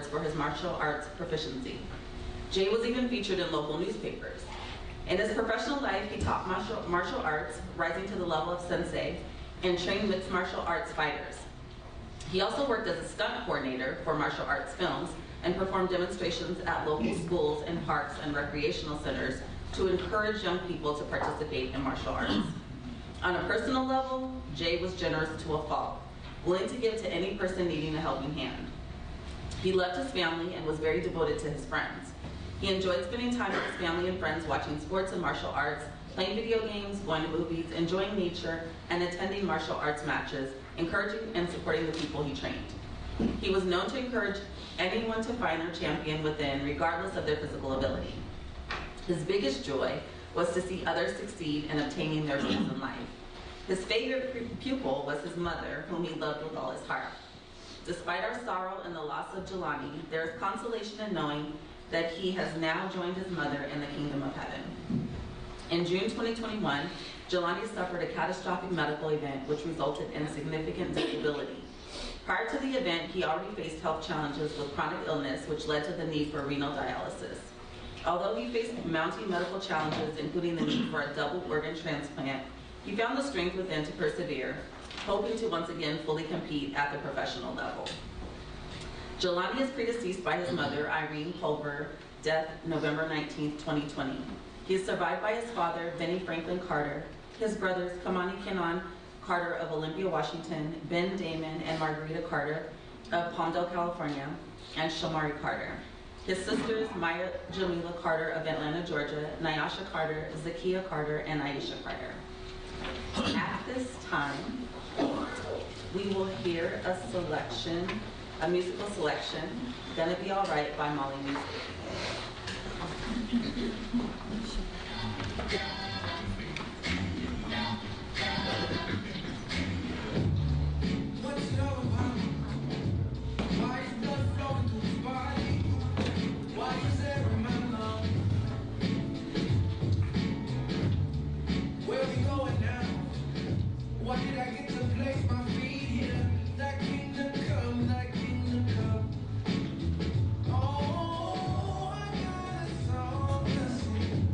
for his martial arts proficiency. Jay was even featured in local newspapers. In his professional life, he taught martial arts, rising to the level of sensei, and trained mixed martial arts fighters. He also worked as a stunt coordinator for martial arts films and performed demonstrations at local schools and parks and recreational centers to encourage young people to participate in martial arts. On a personal level, Jay was generous to a fault, willing to give to any person needing a helping hand. He loved his family and was very devoted to his friends. He enjoyed spending time with his family and friends watching sports and martial arts, playing video games, going to movies, enjoying nature, and attending martial arts matches, encouraging and supporting the people he trained. He was known to encourage anyone to find their champion within, regardless of their physical ability. His biggest joy was to see others succeed in obtaining their goals in life. His favorite pupil was his mother, whom he loved with all his heart. Despite our sorrow and the loss of Jelani, there is consolation in knowing that he has now joined his mother in the kingdom of heaven. In June 2021, Jelani suffered a catastrophic medical event which resulted in significant disability. Prior to the event, he already faced health challenges with chronic illness, which led to the need for renal dialysis. Although he faced mounting medical challenges, including the need for a double organ transplant, he found the strength within to persevere, hoping to once again fully compete at the professional level. Jelani is predeceased by his mother, Irene Pulver, death November 19, 2020. He is survived by his father, Benny Franklin Carter, his brothers, Kamani Kenan Carter of Olympia, Washington, Ben Damon and Margarita Carter of Palmdale, California, and Shamari Carter. His sisters, Maya Jamila Carter of Atlanta, Georgia, Nyasha Carter, Zakia Carter, and Aisha Carter. At this time, we will hear a musical selection, Gonna Be Alright by Molly Music. Why did I get to place my feet here? That kingdom come, that kingdom come. Oh, I got a song to sing.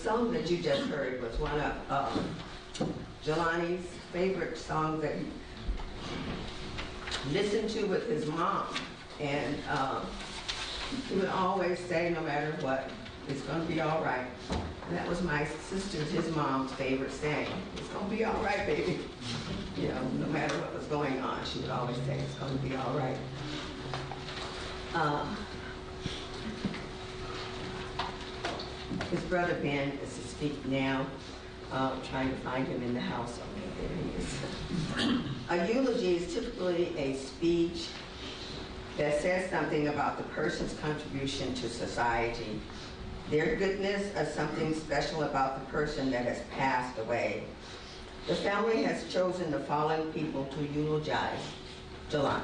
song that you just heard was one of Jelani's favorite songs that he listened to with his mom. And he would always say, no matter what, it's going to be all right. And that was my sister's, his mom's favorite saying. It's going to be all right, baby. You know, no matter what was going on, she would always say, it's going to be all right. His brother Ben is to speak now. Trying to find him in the house. Okay, there he is. A eulogy is typically a speech that says something about the person's contribution to society, their goodness, or something special about the person that has passed away. The family has chosen the following people to eulogize. Jelani.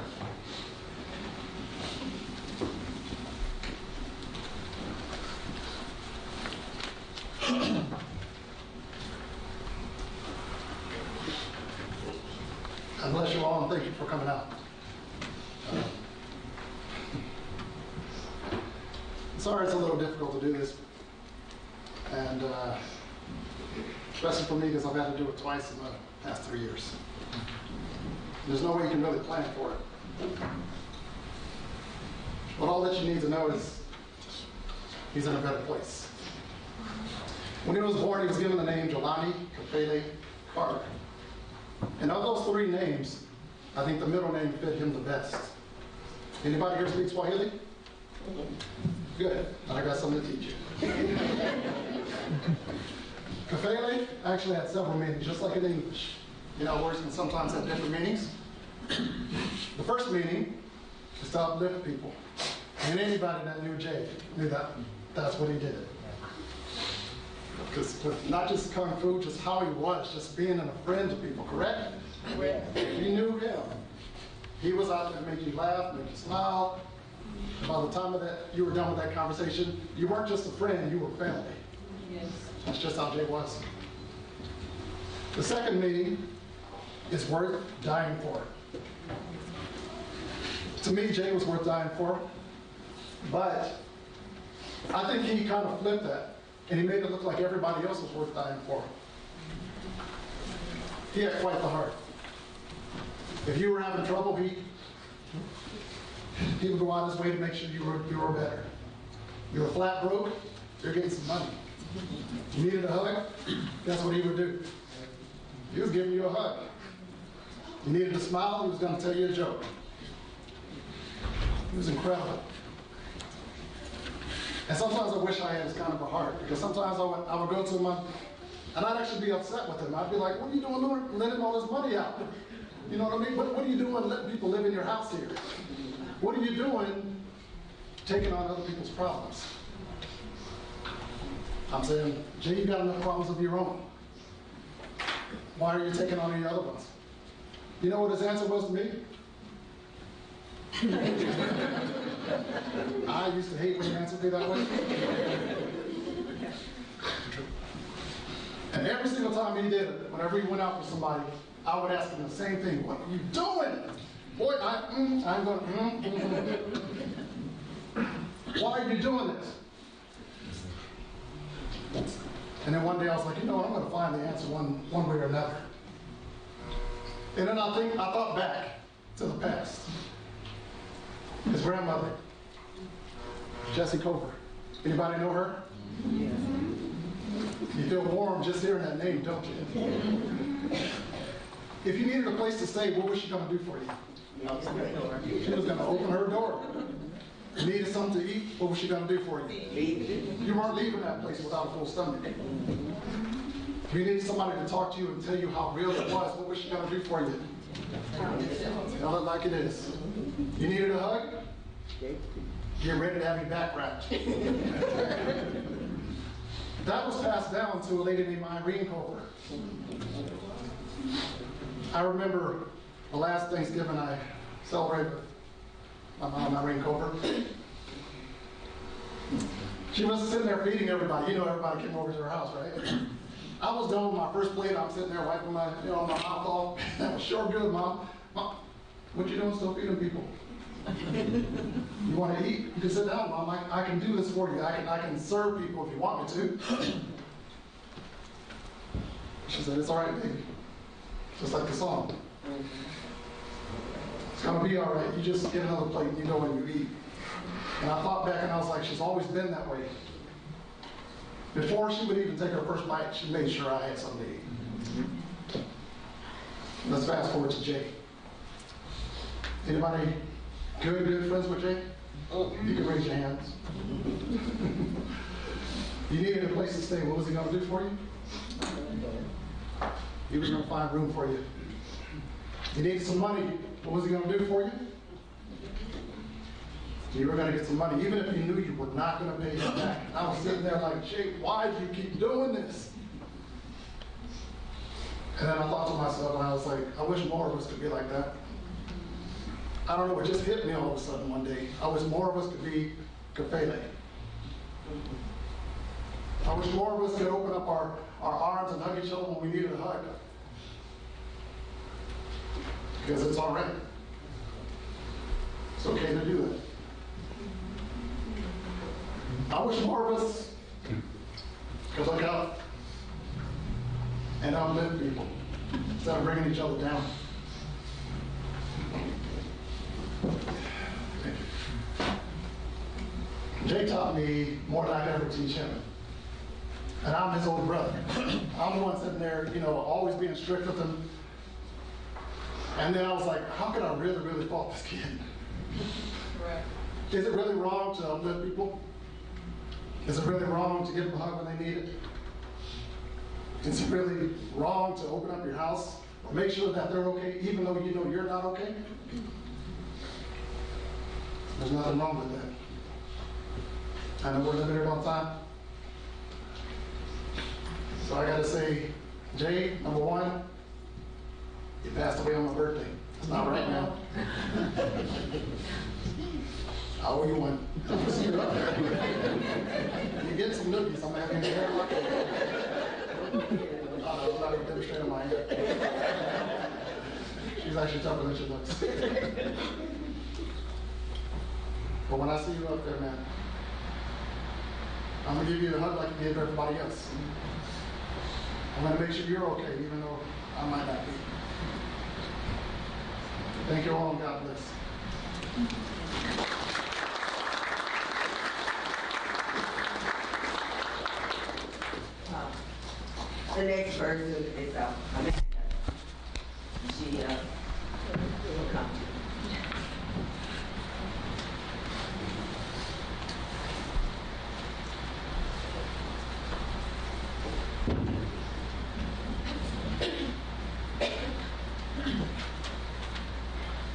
God bless you all and thank you for coming out. Sorry it's a little difficult to do this, and especially for me because I've had to do it twice in the past 3 years. There's no way you can really plan for it. But all that you need to know is he's in a better place. When he was born, he was given the name Jelani Kafele Carter. And of those 3 names, I think the middle name fit him the best. Anybody here speak Swahili? Good. I got something to teach you. Kafele actually had several meanings, just like in English. You know, words can sometimes have different meanings. The first meaning is to uplift people. And anybody that knew Jay knew that that's what he did. Because not just kung fu, just how he was, just being a friend to people, correct? Correct. You knew him. He was out there to make you laugh, make you smile. By the time of that, you were done with that conversation, you weren't just a friend, you were family. Yes. That's just how Jay was. The second meaning is worth dying for. To me, Jay was worth dying for, but I think he kind of flipped that. And he made it look like everybody else was worth dying for. He had quite the heart. If you were having trouble, he would go out his way to make sure you were better. You were flat broke, you're getting some money. You needed a hug, that's what he would do. He was giving you a hug. You needed a smile, he was going to tell you a joke. He was incredible. And sometimes I wish I had this kind of a heart, because sometimes I would go to him and I'd actually be upset with him. I'd be like, what are you doing letting all this money out? You know what I mean? What are you doing letting people live in your house here? What are you doing taking on other people's problems? I'm saying, Jay, you got enough problems of your own. Why are you taking on any other ones? You know what his answer was to me? I used to hate when he answered me that way. And every single time he did it, whenever he went out with somebody, I would ask him the same thing. What are you doing? Boy, I'm going, Why are you doing this? And then one day I was like, you know what, I'm going to find the answer one way or another. And then I thought back to the past. His grandmother, Jessie Cover. Anybody know her? Yes. You feel warm just hearing that name, don't you? If you needed a place to stay, what was she going to do for you? She was going to open her door. You needed something to eat, what was she going to do for you? You weren't leaving that place without a full stomach. If you needed somebody to talk to you and tell you how real it was, what was she going to do for you? Tell it like it is. You needed a hug? Get ready to have your back wrapped. That was passed down to a lady named Irene Cover. I remember the last Thanksgiving I celebrated with my mom, Irene Cover. She was sitting there feeding everybody. You know, everybody came over to her house, right? I was done with my first plate. I'm sitting there wiping my mouth off. That was sure good, Mom. Mom, what you doing still feeding people? You want to eat? You can sit down, Mom. I can do this for you. I can serve people if you want me to. She said, it's all right, baby. Just like the song. It's gonna be all right. You just get another plate and you go and you eat. And I thought back and I was like, she's always been that way. Before she would even take her first bite, she made sure I had something to eat. Let's fast forward to Jay. Anybody good friends with Jay? You can raise your hands. You needed a place to stay. What was he going to do for you? He was going to find room for you. You needed some money. What was he going to do for you? You were going to get some money, even if you knew you were not going to pay him back. I was sitting there like, Jay, why do you keep doing this? And then I thought to myself, and I was like, I wish more of us could be like that. I don't know, it just hit me all of a sudden one day. I wish more of us could be kafele. I wish more of us could open up our arms and hug each other when we needed a hug. Because it's all right. It's okay to do that. I wish more of us could look up and uplift people instead of bringing each other down. Thank you. Jay taught me more than I could ever teach him. And I'm his older brother. I'm the one sitting there, always being strict with him. And then I was like, how could I really fault this kid? Right. Is it really wrong to uplift people? Is it really wrong to give them a hug when they need it? Is it really wrong to open up your house or make sure that they're okay, even though you know you're not okay? There's nothing wrong with that. I know we're limited on time. So I gotta say, Jay, number one, you passed away on my birthday. It's not right now. I owe you one. You get some nookies, I'm having your hair like that. I'm not even demonstrating my hair. She's actually tougher than she looks. But when I see you up there, man, I'm gonna give you a hug like you gave everybody else. I'm gonna make sure you're okay, even though I might not be. Thank you all, and God bless. The next person is Amanda. She will come.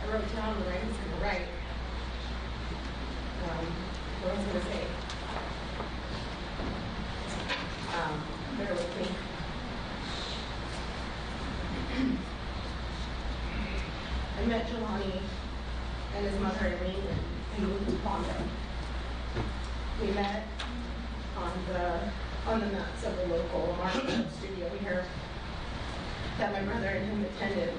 I wrote down what I was going to write. What I was going to say. Bear with me. I met Jelani and his mother Irene and moved to Palmdale. We met on the mats of the local martial arts studio here that my brother and him attended.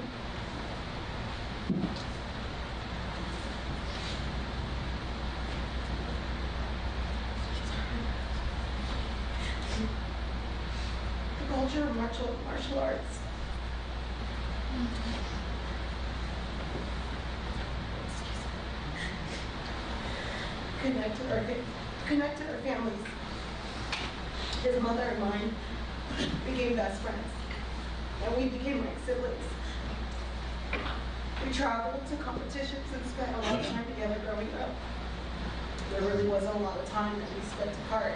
The culture of martial arts connected our families. His mother and mine became best friends, and we became like siblings. We traveled to competitions and spent a lot of time together growing up. There really wasn't a lot of time that we spent apart.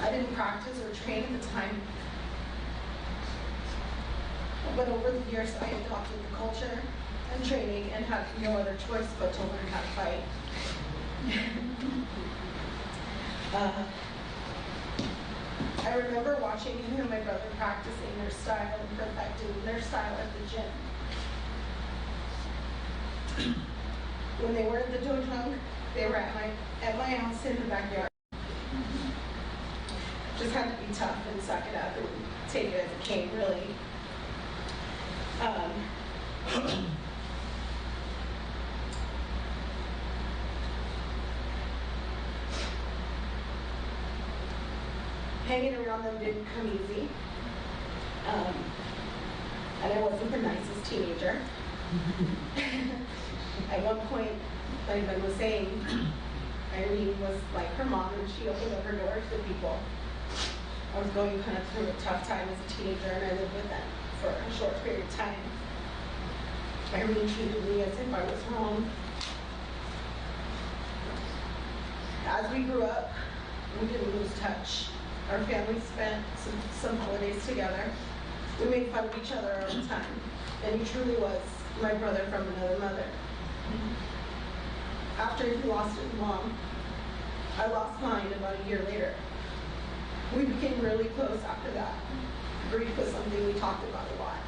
I didn't practice or train at the time, but over the years I adopted the culture and training and had no other choice but to learn how to fight. I remember watching him and my brother practicing their style and perfecting their style at the gym. When they were at the dojo, they were at my house in the backyard. Just had to be tough and suck it up and take it as it came, really. Hanging around them didn't come easy. And I wasn't the nicest teenager. At one point, like Ben was saying, Irene was like her mom, and she opened up her doors to people. I was going kind of through a tough time as a teenager, and I lived with them for a short period of time. Irene treated me as if I was wrong. As we grew up, we didn't lose touch. Our family spent some holidays together. We made fun of each other all the time, and he truly was my brother from another mother. After he lost his mom, I lost mine about a year later. We became really close after that. Grief was something we talked about a lot.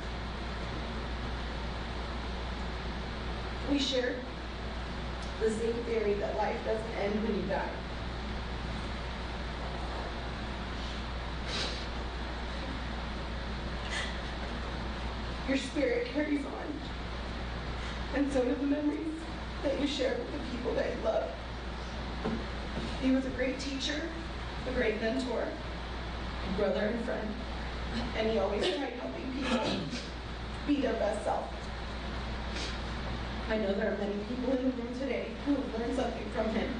We shared the same theory that life doesn't end when you die. Your spirit carries on, and so do the memories that you share with the people that you love. He was a great teacher, a great mentor, a brother and friend, and he always tried helping people be their best self. I know there are many people in the room today who have learned something from him.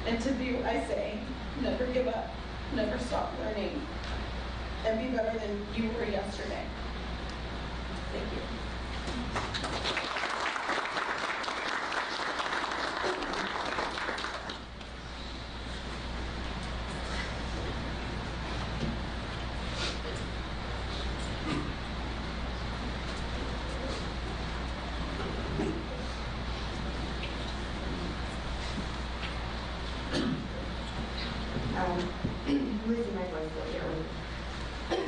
And to do what I say, never give up, never stop learning, and be better than you were yesterday. Thank you. Losing my voice a little bit.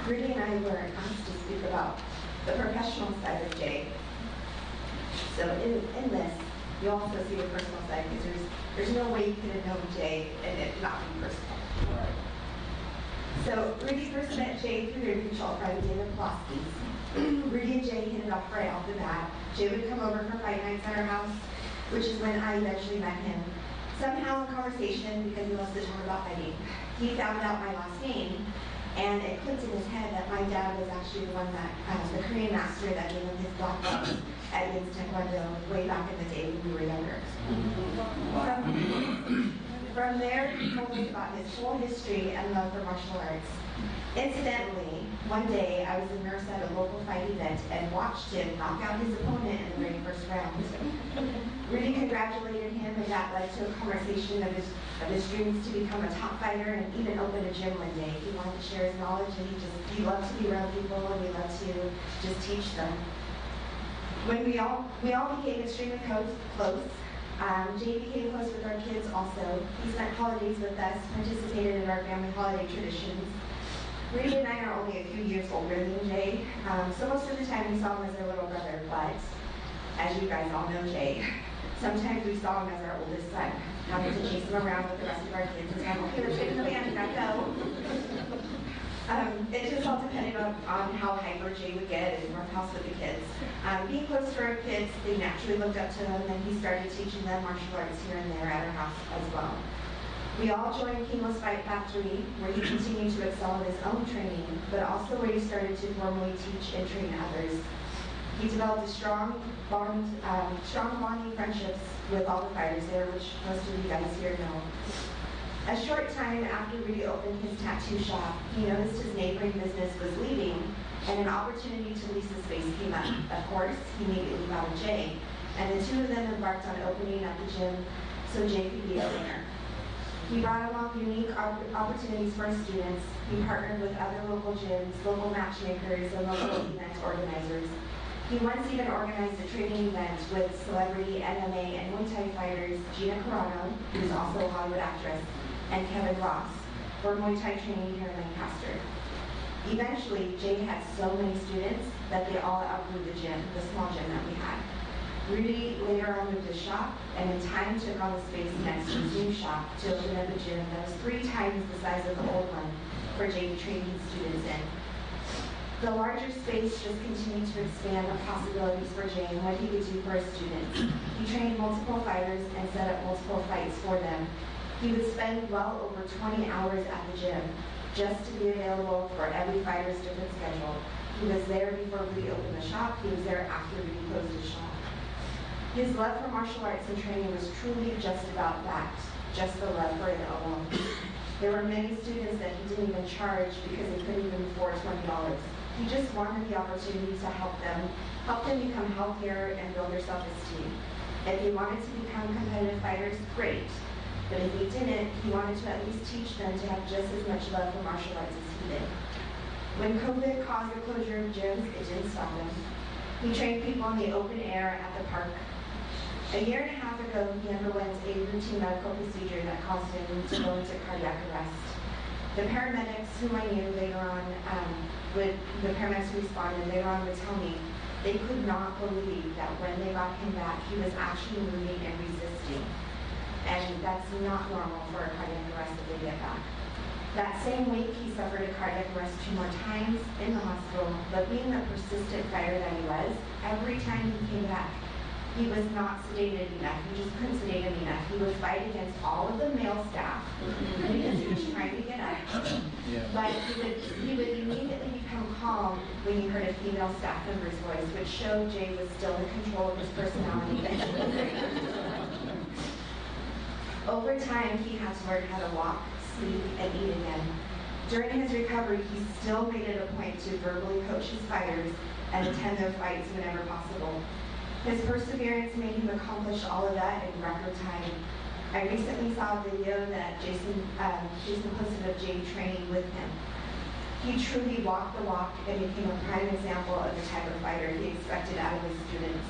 Rudy and I were asked to speak about the professional side of Jay. So in this, you also see the personal side, because there's no way you could have known Jay and it not be personal. So Rudy first met Jay through a mutual friend, David Pulaski's. Rudy and Jay hit it off right off the bat. Jay would come over for fight nights at our house, which is when I eventually met him. Somehow in conversation, because we mostly talk about fighting, he found out my last name, and it clicked in his head that my dad was actually the one that, the Korean master that gave him his black belt at Yin's Taekwondo way back in the day when we were younger. From there, he told me about his whole history and love for martial arts. Incidentally, one day I was a nurse at a local fight event and watched him knock out his opponent in the very first round. Rudy congratulated him, and that led to a conversation of his dreams to become a top fighter and even open a gym one day. He wanted to share his knowledge, and he loved to be around people, and he loved to just teach them. When we all became extremely close. Jay became close with our kids also. He spent holidays with us, participated in our family holiday traditions. Rudy and I are only a few years older than Jay, so most of the time we saw him as our little brother, but as you guys all know Jay, sometimes we saw him as our oldest son, having to chase him around with the rest of our kids and say, okay, let's get in the van, we gotta go. It just all depended on how hyper Jay would get in our house with the kids. Being close to our kids, they naturally looked up to him, and he started teaching them martial arts here and there at our house as well. We all joined King's Fight Factory, where he continued to excel in his own training, but also where he started to formally teach and train others. He developed a strong bonding friendships with all the fighters there, which most of you guys here know. A short time after Rudy opened his tattoo shop, he noticed his neighboring business was leaving, and an opportunity to lease the space came up. Of course, he immediately found Jay, and the two of them embarked on opening up the gym so Jay could be a owner. He brought along unique opportunities for his students. He partnered with other local gyms, local matchmakers, and local event organizers. He once even organized a training event with celebrity MMA and Muay Thai fighters Gina Carano, who is also a Hollywood actress, and Kevin Ross for Muay Thai training here in Lancaster. Eventually, Jay had so many students that they all outgrew the gym, the small gym that we had. Rudy later on moved his shop, and in time took on the space next to his new shop to open up a gym that was 3 times the size of the old one for Jay to train his students in. The larger space just continued to expand the possibilities for Jay and what he could do for his students. He trained multiple fighters and set up multiple fights for them. He would spend well over 20 hours at the gym just to be available for every fighter's different schedule. He was there before we opened the shop. He was there after we closed the shop. His love for martial arts and training was truly just about that, just the love for it alone. There were many students that he didn't even charge because they couldn't even afford $20. He just wanted the opportunity to help them become healthier and build their self-esteem. If he wanted to become competitive fighters, great. But if he didn't, he wanted to at least teach them to have just as much love for martial arts as he did. When COVID caused the closure of gyms, it didn't stop him. He trained people in the open air at the park. A year and a half ago, he underwent a routine medical procedure that caused him to go into cardiac arrest. The paramedics whom I knew later on, the paramedics who responded later on would tell me they could not believe that when they got him back, he was actually moving and resisting. And that's not normal for a cardiac arrest that they get back. That same week, he suffered a cardiac arrest 2 more times in the hospital, but being the persistent fighter that he was, every time he came back, he was not sedated enough. He just couldn't sedate him enough. He would fight against all of the male staff because he was trying to get up. But he would immediately become calm when he heard a female staff member's voice, which showed Jay was still in control of his personality. Over time, he had to learn how to walk, sleep, and eat again. During his recovery, he still made it a point to verbally coach his fighters and attend their fights whenever possible. His perseverance made him accomplish all of that in record time. I recently saw a video that Jason posted of Jay training with him. He truly walked the walk and became a prime example of the type of fighter he expected out of his students,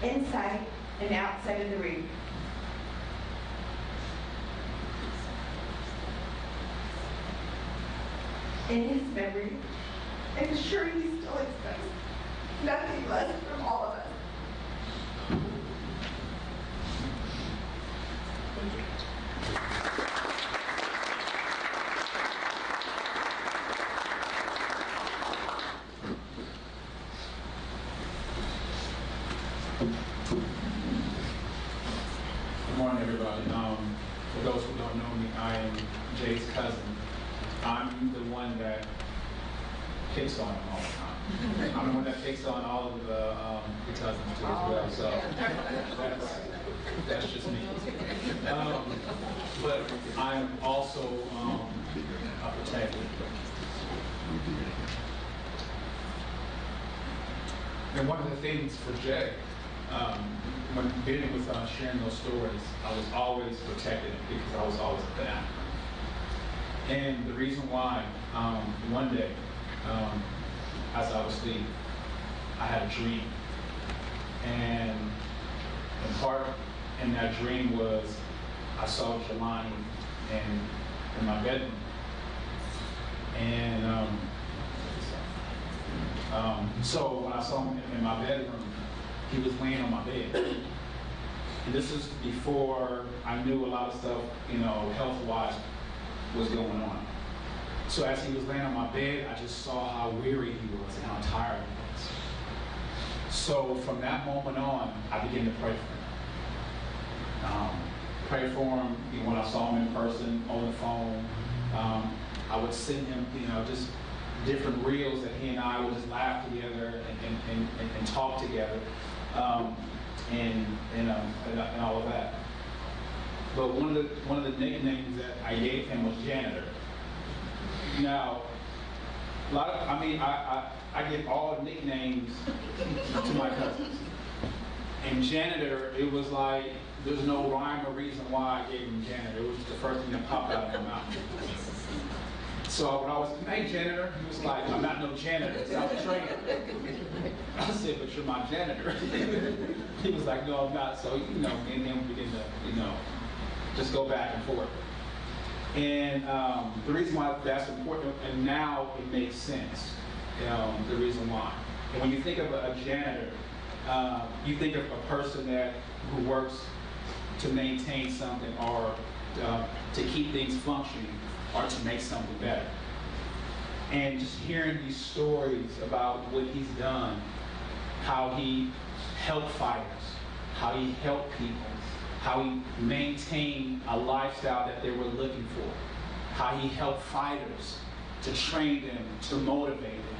inside and outside of the ring. In his memory, I'm sure he still expects nothing less from all of us. Good morning, everybody. For those who don't know me, I am Jay's cousin. I'm the one that picks on him all the time. I'm the one that picks on all of the cousins too as well. So that's just me. But I'm also a protector. And one of the things for Jay, when dealing with sharing those stories, I was always protected because I was always a fan. And the reason why, one day, as I was asleep, I had a dream. And part in that dream was I saw Jelani in my bedroom. And so when I saw him in my bedroom, he was laying on my bed. And this is before I knew a lot of stuff, health-wise was going on. So as he was laying on my bed, I just saw how weary he was and how tired he was. So from that moment on, I began to pray for him. Pray for him, when I saw him in person, on the phone. I would send him, just different reels that he and I would just laugh together and talk together, and all of that. But one of the nicknames that I gave him was janitor. Now, I give all nicknames to my cousins. And janitor, it was like there's no rhyme or reason why I gave him janitor. It was just the first thing that popped out of my mouth. So when I was, hey janitor, he was like, I'm not no janitor, it's out the trainer. I said, but you're my janitor. He was like, no, I'm not. So, me and him begin to, just go back and forth. And the reason why that's important, and now it makes sense, the reason why. And when you think of a janitor, you think of a person who works to maintain something or to keep things functioning or to make something better. And just hearing these stories about what he's done, how he helped fighters, how he helped people, how he maintained a lifestyle that they were looking for, how he helped fighters to train them, to motivate them.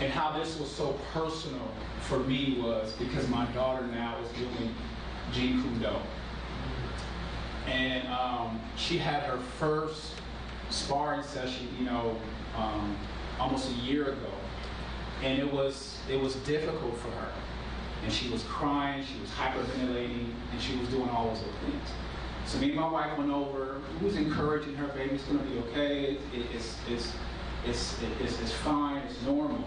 And how this was so personal for me was because my daughter now is doing Jeet Kune Do. And she had her first sparring session, almost a year ago. And it was difficult for her. And she was crying, she was hyperventilating, and she was doing all those other things. So me and my wife went over, we was encouraging her, baby, it's gonna be okay, it's fine, it's normal.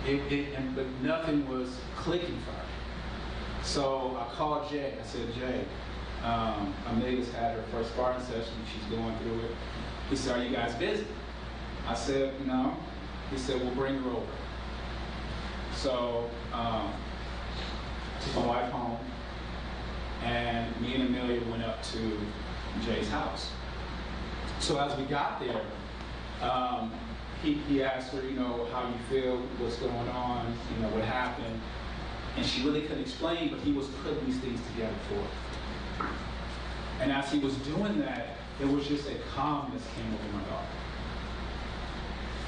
But nothing was clicking for her. So I called Jay. I said, Jay, Amelia's had her first sparring session. She's going through it. He said, are you guys busy? I said, no. He said, we'll bring her over. So took my wife home, and me and Amelia went up to Jay's house. So as we got there, he asked her, how you feel, what's going on, what happened. And she really couldn't explain, but he was putting these things together for her. And as he was doing that, there was just a calmness came over my daughter.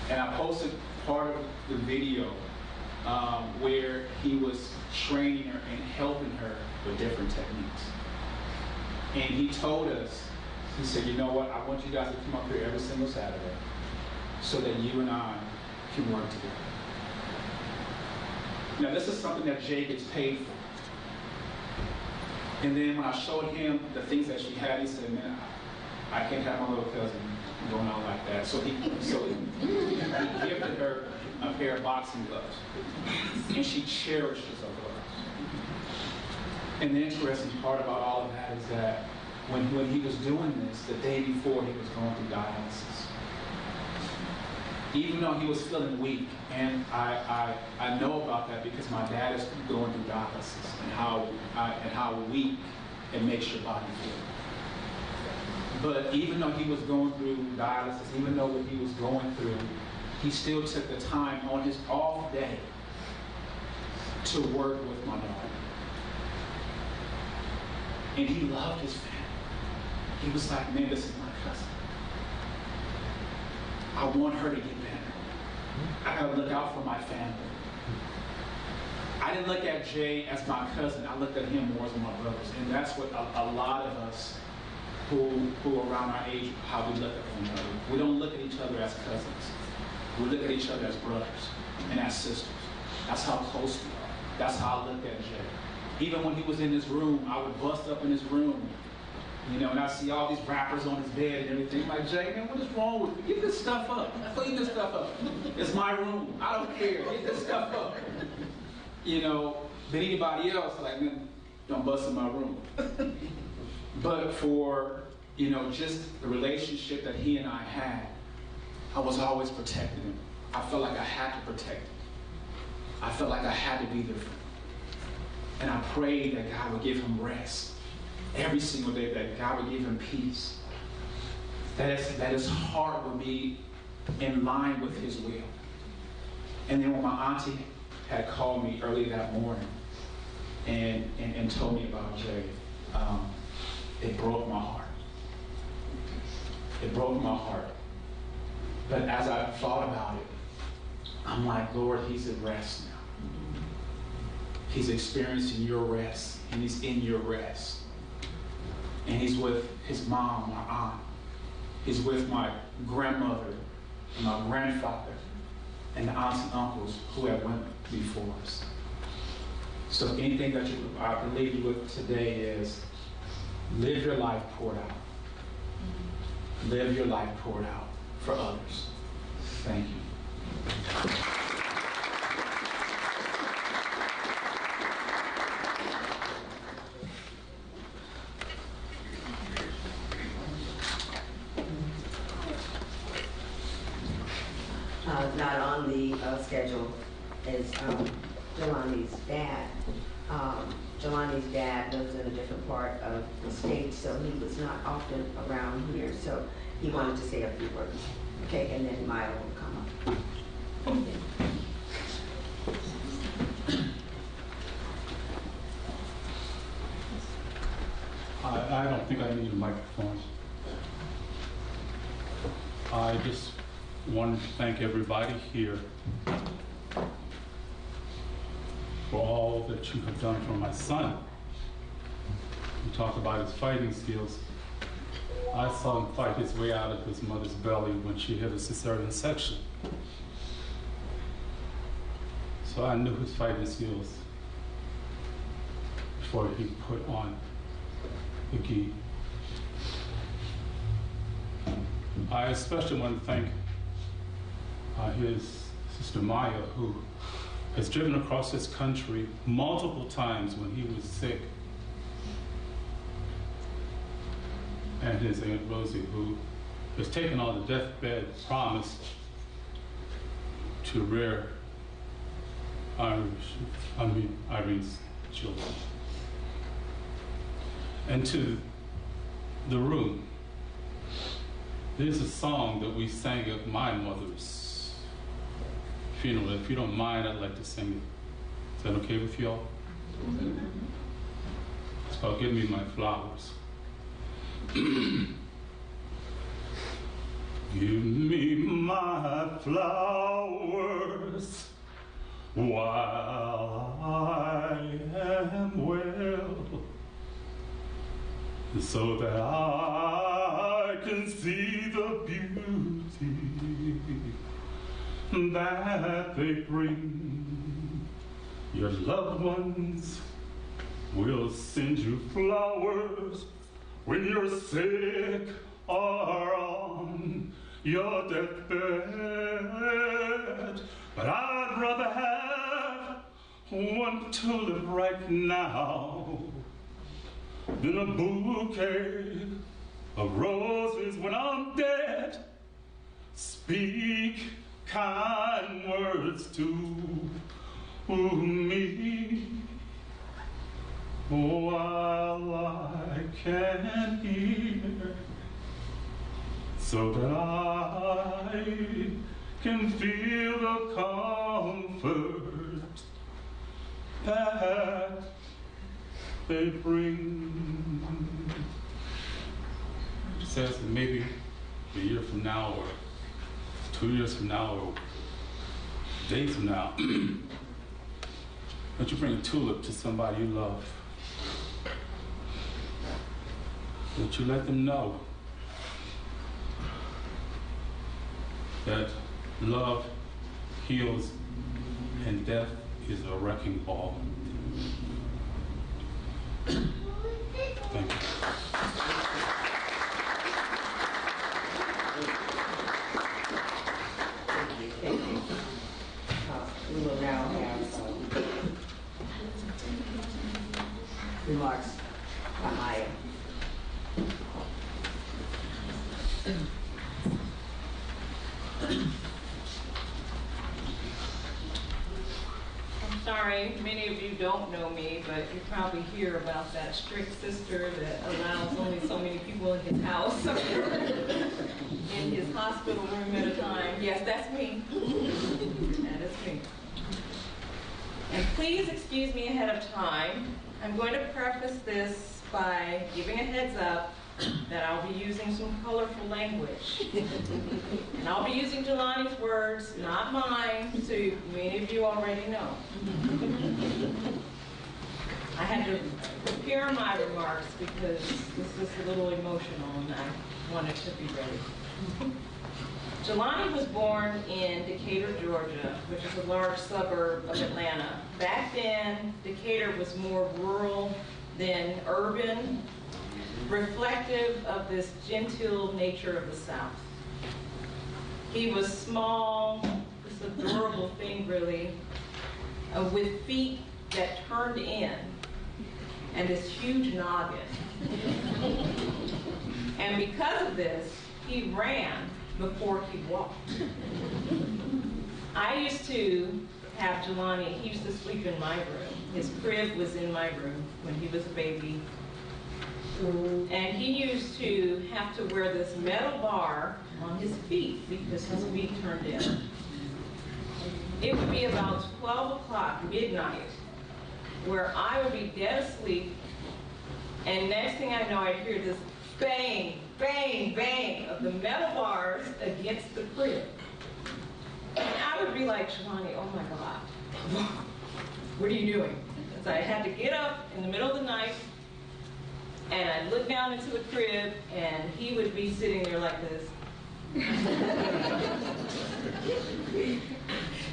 And I posted part of the video where he was training her and helping her with different techniques. And he told us, he said, you know what, I want you guys to come up here every single Saturday so that you and I can work together. Now this is something that Jay gets paid for. And then when I showed him the things that she had, he said, man, I can't have my little cousin going out like that. So he gifted her a pair of boxing gloves. And she cherishes her gloves. And the interesting part about all of that is that when he was doing this, the day before he was going through dialysis, even though he was feeling weak, and I know about that because my dad is going through dialysis and how weak it makes your body feel. But even though he was going through dialysis, even though what he was going through, he still took the time on his off day to work with my daughter. And he loved his family. He was like, man, this is my cousin. I want her to get better. I gotta look out for my family. I didn't look at Jay as my cousin. I looked at him more as my brothers. And that's what a lot of us who are around our age, how we look at one another. We don't look at each other as cousins. We look at each other as brothers and as sisters. That's how close we are. That's how I looked at Jay. Even when he was in his room, I would bust up in his room, and I see all these rappers on his bed and everything. I'm like, Jay, man, what is wrong with you? Get this stuff up. Clean this stuff up. It's my room. I don't care. Get this stuff up. But anybody else, like, man, don't bust in my room. But for, just the relationship that he and I had, I was always protecting him. I felt like I had to protect him. I felt like I had to be there for him. And I prayed that God would give him rest every single day, that God would give him peace, that his heart would be in line with his will. And then when my auntie had called me early that morning and told me about Jay, it broke my heart. It broke my heart. But as I thought about it, I'm like, Lord, he's at rest now. He's experiencing your rest, and he's in your rest. And he's with his mom, my aunt. He's with my grandmother and my grandfather and the aunts and uncles who have went before us. So anything that I can leave you with today is live your life poured out. Live your life poured out for others. Thank you. Not on the schedule is Jelani's dad. Jelani's dad lives in a different part of the state, so he was not often around here. So he wanted to say a few words. Okay, and then Maya will come up. need a microphone. I just wanted to thank everybody here for all that you have done for my son. You talk about his fighting skills. I saw him fight his way out of his mother's belly when she had a cesarean section. So I knew his fighting skills before he put on the gi. I especially want to thank his sister Maya, who has driven across this country multiple times when he was sick, and his Aunt Rosie, who has taken on the deathbed promise to rear Irene's children. And to the room, there's a song that we sang at my mother's funeral. If you don't mind, I'd like to sing it. Is that okay with y'all? It's called Give Me My Flowers. Give me my flowers while I am well, so that I can see the beauty that they bring. Your loved ones will send you flowers when you're sick or on your deathbed. But I'd rather have one tulip right now than a bouquet of roses when I'm dead. Speak kind words to me while I can hear, so that I can feel the comfort that they bring. It says that maybe a year from now, or 2 years from now, or days from now, that you bring a tulip to somebody you love. That you let them know that love heals and death is a wrecking ball. Thank you. Thank you. We will now have remarks by Maya. I'm sorry, many of you don't know me, but you probably hear about that strict sister that allows only so many people in his house, in his hospital room at a time. Yes, that's me. That is me. And please excuse me ahead of time. I'm going to preface this by giving a heads up that I'll be using some colorful language. And I'll be using Jelani's words, not mine, so many of you already know. I had to prepare my remarks because this is a little emotional and I wanted to be ready. Jelani was born in Decatur, Georgia, which is a large suburb of Atlanta. Back then, Decatur was more rural than urban, reflective of this genteel nature of the South. He was small, this adorable thing really, with feet that turned in and this huge noggin. And because of this, he ran before he walked. I used to have Jelani, he used to sleep in my room. His crib was in my room when he was a baby. And he used to have to wear this metal bar on his feet because his feet turned in. It would be about 12 o'clock, midnight, where I would be dead asleep, and next thing I know, I'd hear this bang, bang, bang of the metal bars against the crib. And I would be like, Jelani, oh my God, what are you doing? So I had to get up in the middle of the night, and I'd look down into the crib, and he would be sitting there like this.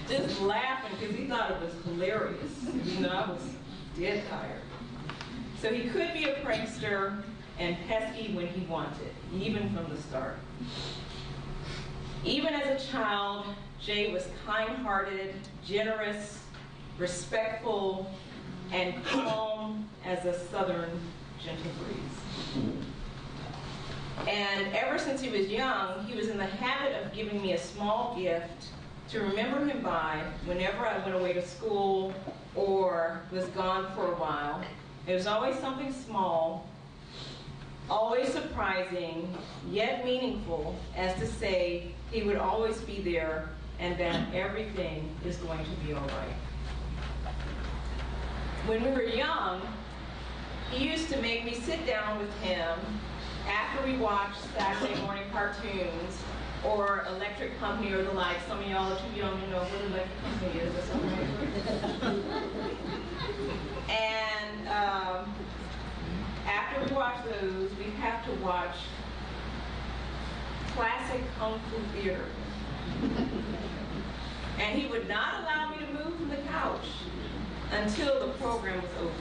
Just laughing because he thought it was hilarious. You know, I was dead tired. So he could be a prankster and pesky when he wanted, even from the start. Even as a child, Jay was kind-hearted, generous, respectful, and calm as a southern gentle breeze. And ever since he was young, he was in the habit of giving me a small gift to remember him by whenever I went away to school or was gone for a while. It was always something small, always surprising, yet meaningful, as to say he would always be there and that everything is going to be all right. When we were young, he used to make me sit down with him after we watched Saturday morning cartoons or Electric Company or the like. Some of y'all are too young to know what Electric Company is or something. And after we watch those, we have to watch classic Kung Fu theater. And he would not allow me to move from the couch until the program was over.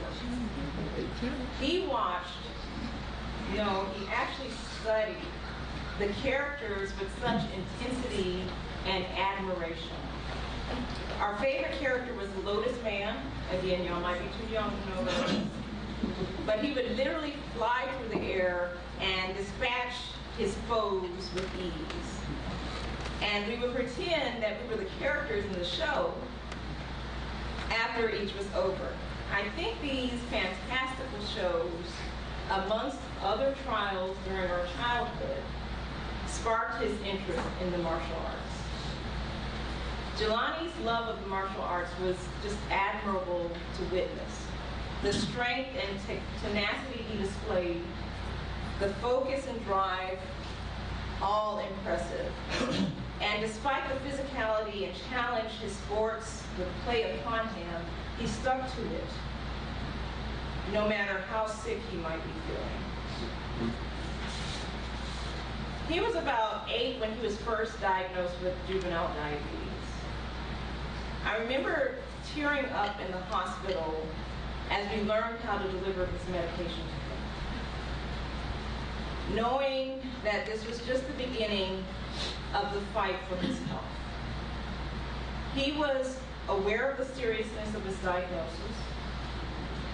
He watched, he actually studied the characters with such intensity and admiration. Our favorite character was the Lotus Man. Again, y'all might be too young to know that. But he would literally fly through the air and dispatch his foes with ease. And we would pretend that we were the characters in the show after each was over. I think these fantastical shows, amongst other trials during our childhood, sparked his interest in the martial arts. Jelani's love of the martial arts was just admirable to witness. The strength and tenacity he displayed, the focus and drive, all impressive. And despite the physicality and challenge his sports would play upon him, he stuck to it, no matter how sick he might be feeling. He was about 8 when he was first diagnosed with juvenile diabetes. I remember tearing up in the hospital as we learned how to deliver his medication to him, knowing that this was just the beginning of the fight for his health. He was aware of the seriousness of his diagnosis,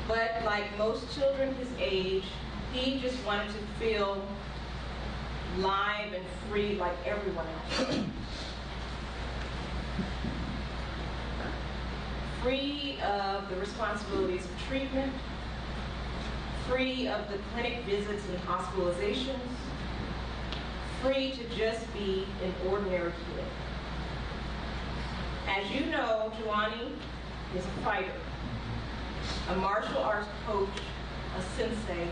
but like most children his age, he just wanted to feel live and free like everyone else. Free of the responsibilities of treatment, free of the clinic visits and hospitalizations, free to just be an ordinary kid. As you know, Jelani is a fighter, a martial arts coach, a sensei.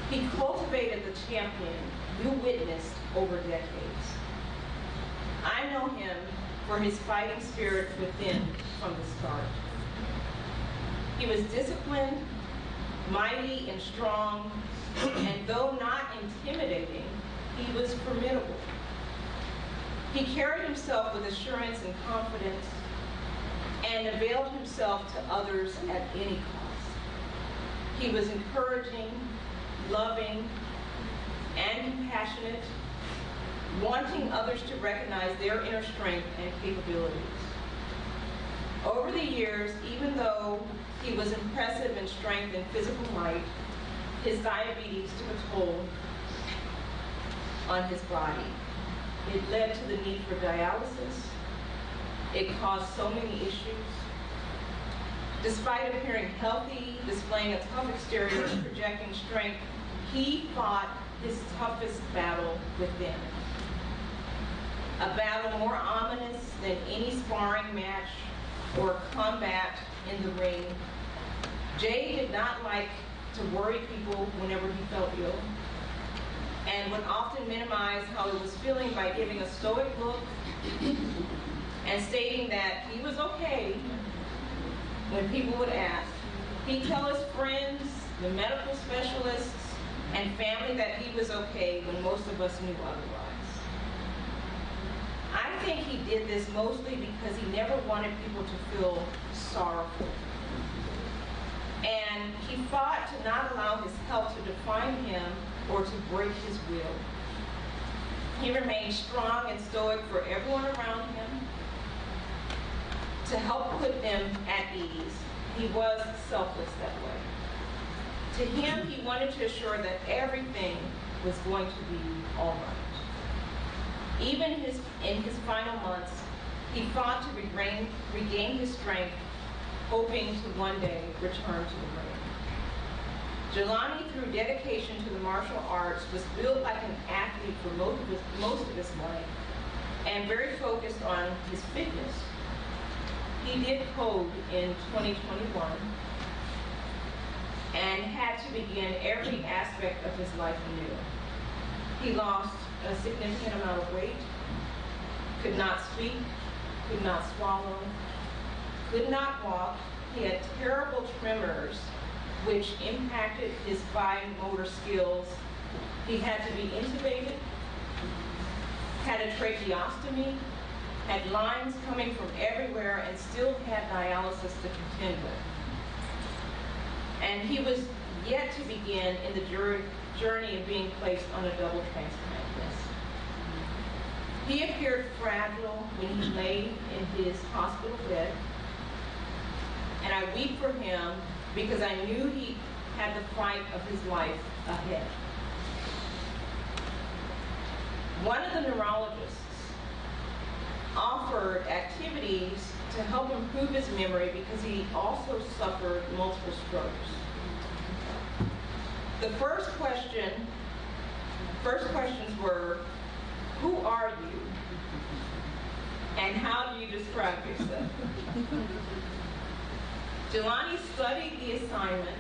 He cultivated the champion you witnessed over decades. I know him for his fighting spirit within from the start. He was disciplined, mighty and strong, and though not intimidating, he was formidable. He carried himself with assurance and confidence and availed himself to others at any cost. He was encouraging, loving, and compassionate, wanting others to recognize their inner strength and capabilities. Over the years, even though he was impressive in strength and physical might, his diabetes took a toll on his body. It led to the need for dialysis. It caused so many issues. Despite appearing healthy, displaying a tough exterior, and projecting strength, he fought his toughest battle within. A battle more ominous than any sparring match or combat in the ring. Jay did not like to worry people whenever he felt ill. and would often minimize how he was feeling by giving a stoic look and stating that he was okay when people would ask. He'd tell his friends, the medical specialists, and family that he was okay when most of us knew otherwise. I think he did this mostly because he never wanted people to feel sorrowful. And he fought to not allow his health to define him or to break his will. He remained strong and stoic for everyone around him to help put them at ease. He was selfless that way. To him, he wanted to assure that everything was going to be all right. Even in his final months, he fought to regain his strength, hoping to one day return to the ring. Jelani, through dedication to the martial arts, was built like an athlete for most of his life and very focused on his fitness. He did code in 2021 and had to begin every aspect of his life anew. He lost a significant amount of weight, could not speak, could not swallow, could not walk. He had terrible tremors, which impacted his fine motor skills. He had to be intubated, had a tracheostomy, had lines coming from everywhere, and still had dialysis to contend with. And he was yet to begin in the journey of being placed on a double transplant list. He appeared fragile when he lay in his hospital bed, and I weep for him because I knew he had the fight of his life ahead. One of the neurologists offered activities to help improve his memory because he also suffered multiple strokes. The first questions were, who are you? And how do you describe yourself? Jelani studied the assignment,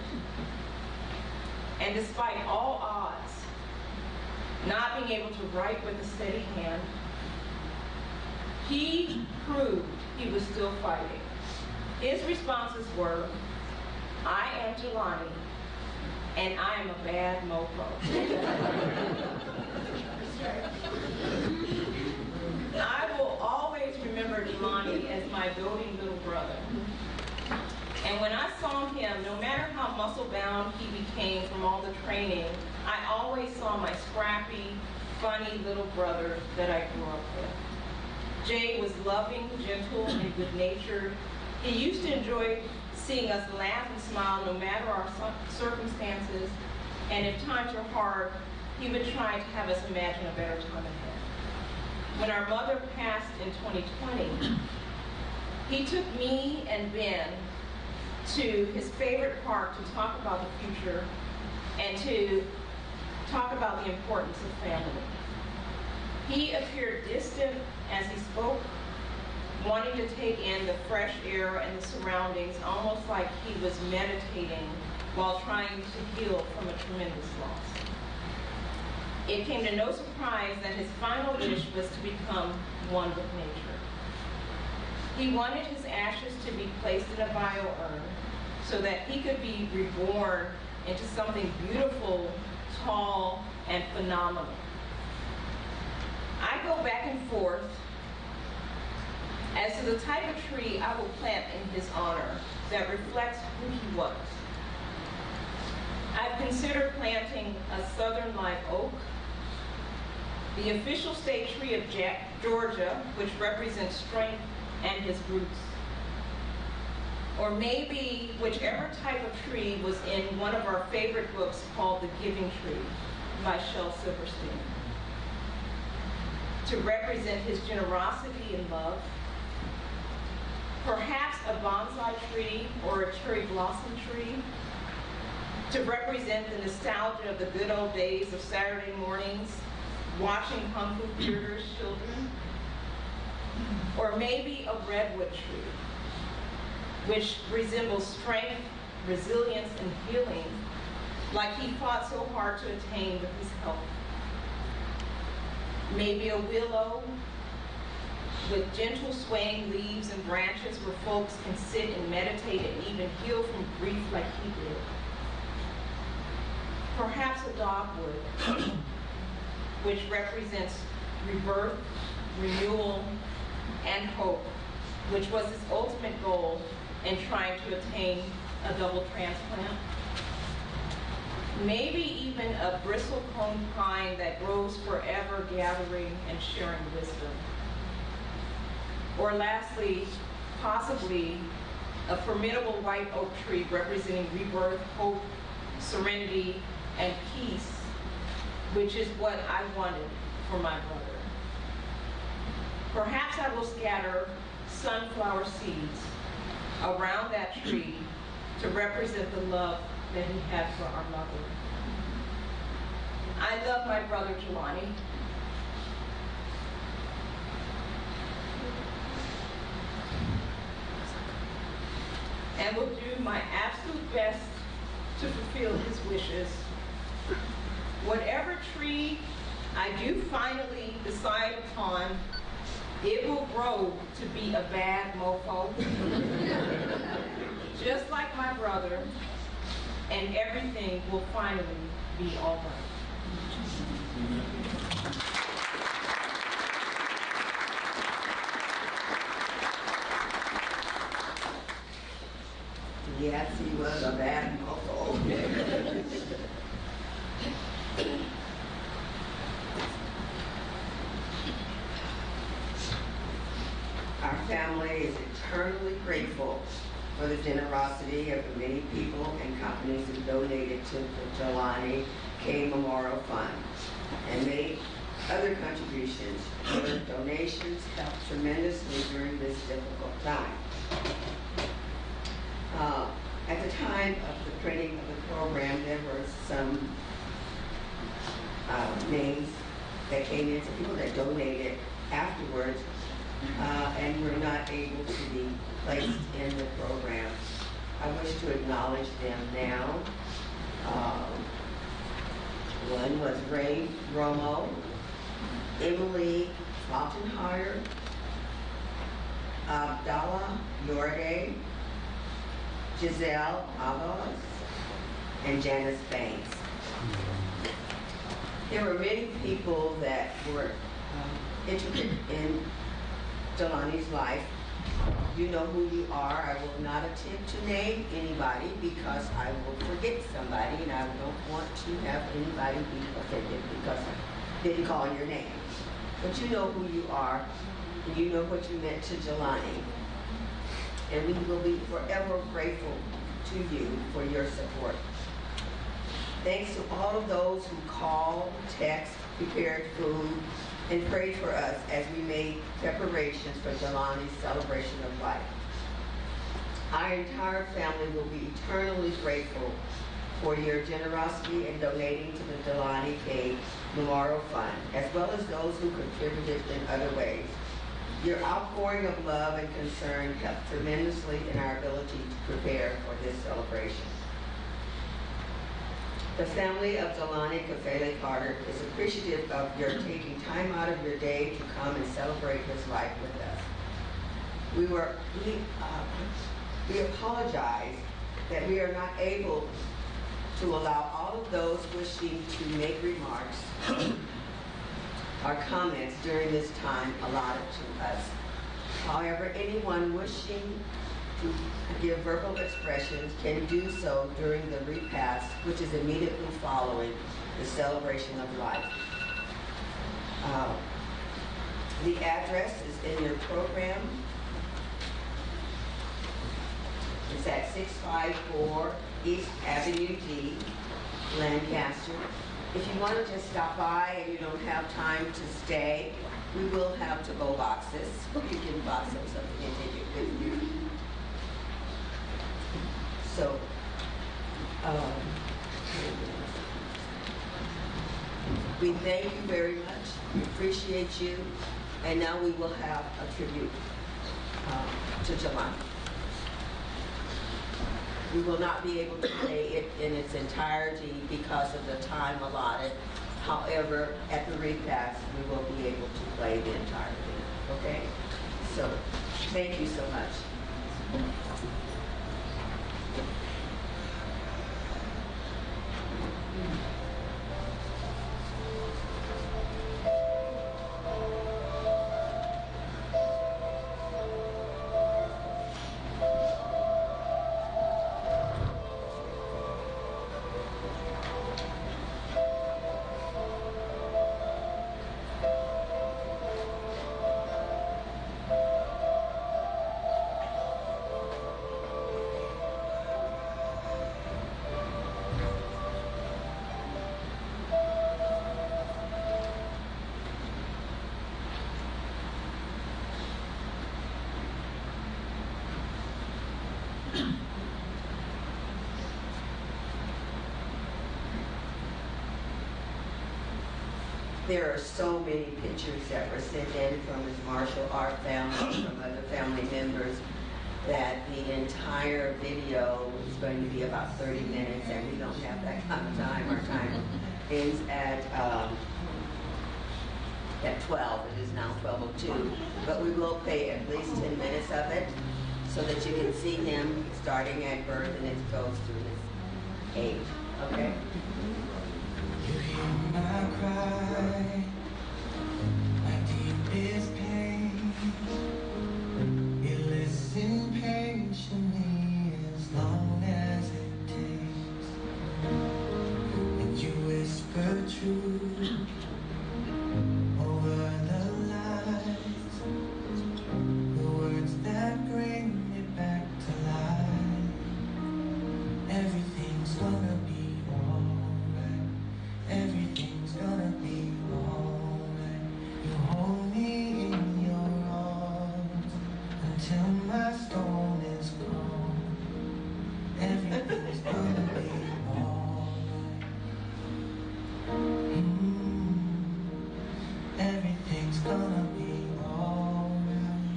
and despite all odds, not being able to write with a steady hand, he proved he was still fighting. His responses were, I am Jelani, and I am a bad mofo. I will always remember Jelani as my doting little brother. And when I saw him, no matter how muscle-bound he became from all the training, I always saw my scrappy, funny little brother that I grew up with. Jay was loving, gentle, and good-natured. He used to enjoy seeing us laugh and smile no matter our circumstances, and if times were hard, he would try to have us imagine a better time ahead. When our mother passed in 2020, he took me and Ben to his favorite park to talk about the future and to talk about the importance of family. He appeared distant as he spoke, wanting to take in the fresh air and the surroundings, almost like he was meditating while trying to heal from a tremendous loss. It came to no surprise that his final wish was to become one with nature. He wanted his ashes to be placed in a bio-urn so that he could be reborn into something beautiful, tall, and phenomenal. I go back and forth as to the type of tree I will plant in his honor that reflects who he was. I've considered planting a southern live oak, the official state tree of Georgia, which represents strength and his roots. Or maybe whichever type of tree was in one of our favorite books called The Giving Tree by Shel Silverstein, to represent his generosity and love. Perhaps a bonsai tree or a cherry blossom tree to represent the nostalgia of the good old days of Saturday mornings, watching Kung Fu Theater's children. Or maybe a redwood tree, which resembles strength, resilience, and healing, like he fought so hard to attain with his health. Maybe a willow with gentle swaying leaves and branches where folks can sit and meditate and even heal from grief like he did. Perhaps a dogwood, which represents rebirth, renewal, and hope, which was his ultimate goal in trying to attain a double transplant. Maybe even a bristlecone pine that grows forever, gathering and sharing wisdom. Or lastly, possibly a formidable white oak tree representing rebirth, hope, serenity, and peace, which is what I wanted for my brother. Perhaps I will scatter sunflower seeds around that tree to represent the love that he had for our mother. I love my brother Jelani. And will do my absolute best to fulfill his wishes. Whatever tree I do finally decide upon, it will grow to be a bad mofo, just like my brother, and everything will finally be all right. Yes, he was a bad mofo. Our family is eternally grateful for the generosity of the many people and companies who donated to the Jelani K Memorial Fund and made other contributions. Your donations helped tremendously during this difficult time. At the time of the printing of the program, there were some names that came in, some people that donated afterwards and were not able to be placed in the program. I wish to acknowledge them now. One was Ray Romo, Emily Altenheimer, Abdallah Yorde, Giselle Abbas, and Janice Banks. There were many people that were intricate in Jelani's life. You know who you are. I will not attempt to name anybody because I will forget somebody, and I don't want to have anybody be offended because I didn't call your name. But you know who you are, and you know what you meant to Jelani. And we will be forever grateful to you for your support. Thanks to all of those who called, texted, prepared food, and prayed for us as we made preparations for Jelani's celebration of life. Our entire family will be eternally grateful for your generosity in donating to the Jelani K Memorial Fund, as well as those who contributed in other ways. Your outpouring of love and concern helped tremendously in our ability to prepare for this celebration. The family of Jelani Kafele Carter is appreciative of your taking time out of your day to come and celebrate his life with us. We apologize that we are not able to allow all of those wishing to make remarks or comments during this time allotted to us. However, anyone wishing to give verbal expressions can do so during the repast, which is immediately following the celebration of life. The address is in your program. It's at 654 East Avenue D, Lancaster. If you want to just stop by and you don't have time to stay, we will have to-go boxes. You can box up something and take it with you. So, we thank you very much. We appreciate you. And now we will have a tribute to Jelani. We will not be able to play it in its entirety because of the time allotted, However, at the repast, we will be able to play the entire video, okay? So, thank you so much. There are so many pictures that were sent in from his martial art family, from other family members, that the entire video is going to be about 30 minutes, and we don't have that kind of time. Our time ends at 12. It is now 12:02, but we will play at least 10 minutes of it so that you can see him starting at birth and it goes through his age. Okay? You hear my cry, my deepest pain. You listen patiently as long as it takes. And you whisper truth over the lies, the words that bring me back to life. Everything's gonna be alright. Everything's gonna be alright. You hold me in your arms until my storm is gone. Everything's gonna be alright. Everything's gonna be alright.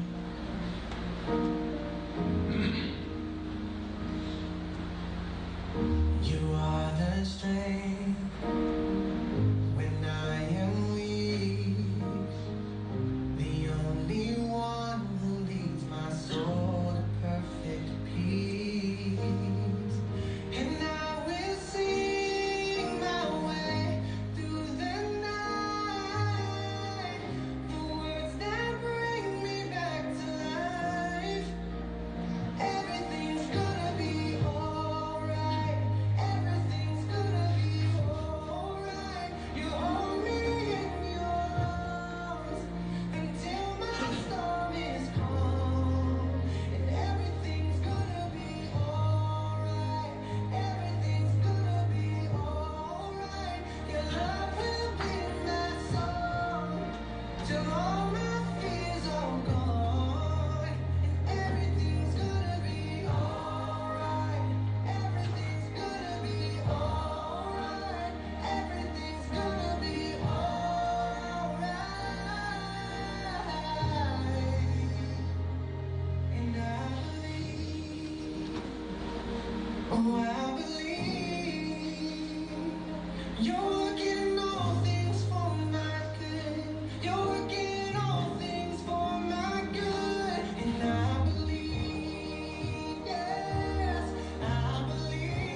You are the strength when I am weak, the only one who leads my soul to perfect peace. And I will sing my way through the night, the words that bring me back to life. Everything's gonna be alright. Everything's gonna be alright. You hold me in your arms until my storm is calm. And everything's gonna be alright. Everything's gonna be alright. Your love will be my song till all my fears are gone. And everything's gonna be alright. Everything's gonna be alright. Everything's gonna be alright. And I believe, oh I believe, you're working all things for my good. You're working all things for my good. And I believe, yes, I believe,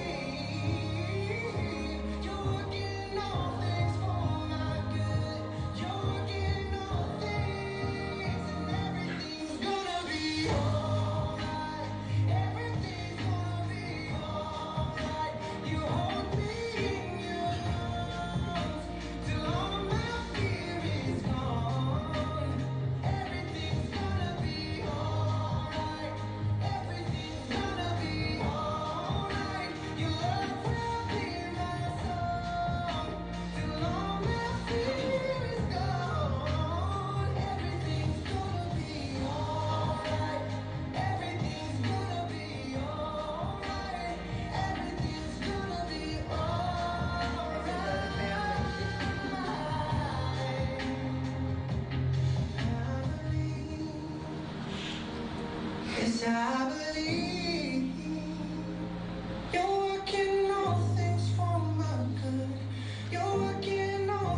you're working all things for my good. You're working all things, and everything's gonna be alright. Everything's gonna be alright. You hold me in your arms till all my fear is gone. Everything's gonna be alright. Everything's gonna be alright. Your love will be my song till all my fear is gone. Everything's gonna be alright. Everything's gonna be alright. Everything's gonna be alright. Yes, I believe you're working all things for my good. You're working all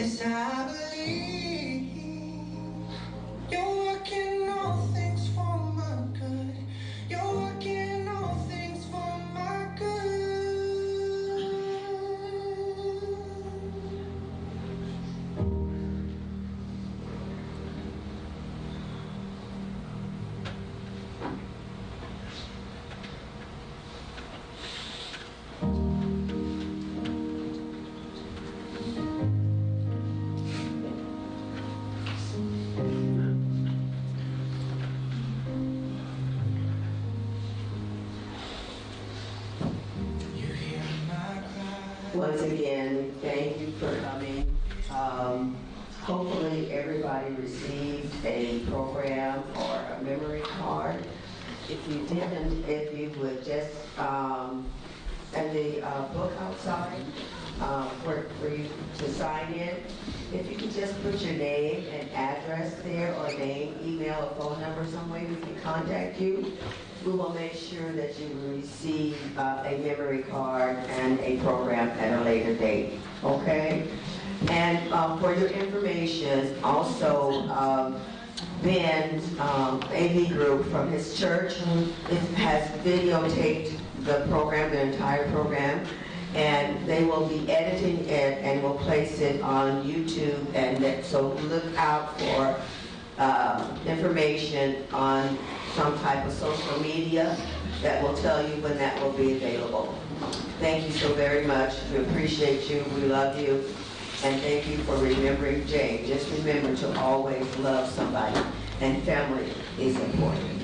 Yes, I believe you're working all things for my good. You're working all things for my good. You hear my cry. Once again, thank you for coming. Hopefully, everybody received a program or a memory card. If you didn't, if you would just, and the book outside for you to sign in, if you could just put your name and address there, or name, email, or phone number, some way we can contact you. We will make sure that you will receive a memory card and a program at a later date, okay? And for your information, also, Ben's AV group from his church has videotaped the program, the entire program, and they will be editing it and will place it on YouTube, and so look out for information on some type of social media that will tell you when that will be available. Thank you so very much. We appreciate you. We love you. And thank you for remembering Jay. Just remember to always love somebody, and family is important.